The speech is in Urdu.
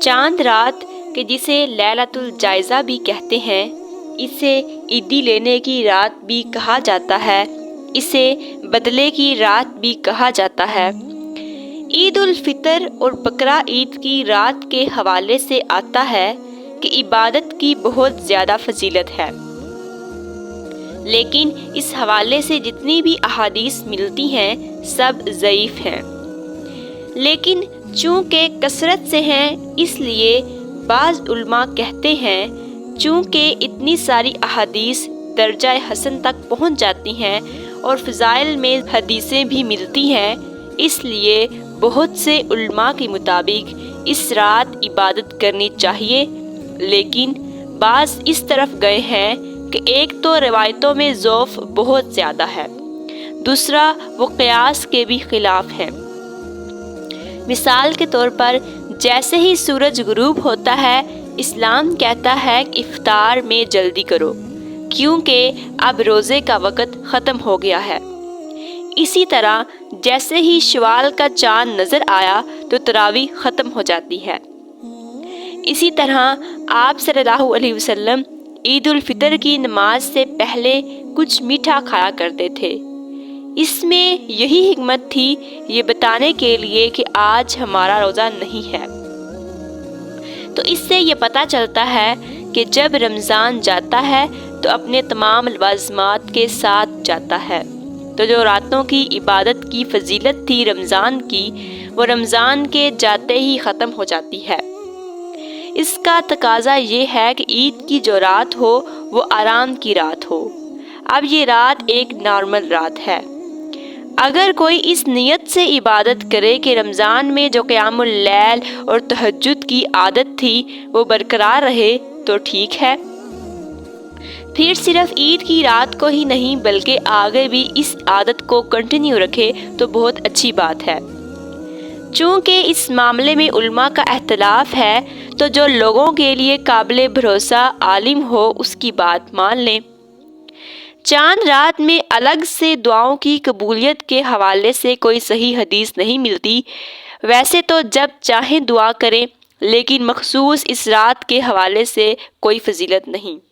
چاند رات کہ جسے لیلۃ الجائزہ بھی کہتے ہیں، اسے عیدی لینے کی رات بھی کہا جاتا ہے، اسے بدلے کی رات بھی کہا جاتا ہے۔ عید الفطر اور بقرہ عید کی رات کے حوالے سے آتا ہے کہ عبادت کی بہت زیادہ فضیلت ہے، لیکن اس حوالے سے جتنی بھی احادیث ملتی ہیں سب ضعیف ہیں۔ لیکن چونکہ کثرت سے ہیں اس لیے بعض علماء کہتے ہیں چونکہ اتنی ساری احادیث درجہ حسن تک پہنچ جاتی ہیں اور فضائل میں حدیثیں بھی ملتی ہیں، اس لیے بہت سے علماء کے مطابق اس رات عبادت کرنی چاہیے۔ لیکن بعض اس طرف گئے ہیں کہ ایک تو روایتوں میں ضعف بہت زیادہ ہے، دوسرا وہ قیاس کے بھی خلاف ہے۔ مثال کے طور پر جیسے ہی سورج غروب ہوتا ہے اسلام کہتا ہے کہ افطار میں جلدی کرو کیونکہ اب روزے کا وقت ختم ہو گیا ہے۔ اسی طرح جیسے ہی شوال کا چاند نظر آیا تو تراویح ختم ہو جاتی ہے۔ اسی طرح آپ صلی اللہ علیہ وسلم عید الفطر کی نماز سے پہلے کچھ میٹھا کھایا کرتے تھے۔ اس میں یہی حکمت تھی، یہ بتانے کے لیے کہ آج ہمارا روزہ نہیں ہے۔ تو اس سے یہ پتہ چلتا ہے کہ جب رمضان جاتا ہے تو اپنے تمام لوازمات کے ساتھ جاتا ہے، تو جو راتوں کی عبادت کی فضیلت تھی رمضان کی، وہ رمضان کے جاتے ہی ختم ہو جاتی ہے۔ اس کا تقاضا یہ ہے کہ عید کی جو رات ہو وہ آرام کی رات ہو۔ اب یہ رات ایک نارمل رات ہے۔ اگر کوئی اس نیت سے عبادت کرے کہ رمضان میں جو قیام اللیل اور تہجد کی عادت تھی وہ برقرار رہے تو ٹھیک ہے، پھر صرف عید کی رات کو ہی نہیں بلکہ آگے بھی اس عادت کو کنٹینیو رکھے تو بہت اچھی بات ہے۔ چونکہ اس معاملے میں علماء کا اختلاف ہے تو جو لوگوں کے لیے قابل بھروسہ عالم ہو اس کی بات مان لیں۔ چاند رات میں الگ سے دعاؤں کی قبولیت کے حوالے سے کوئی صحیح حدیث نہیں ملتی۔ ویسے تو جب چاہیں دعا کریں، لیکن مخصوص اس رات کے حوالے سے کوئی فضیلت نہیں۔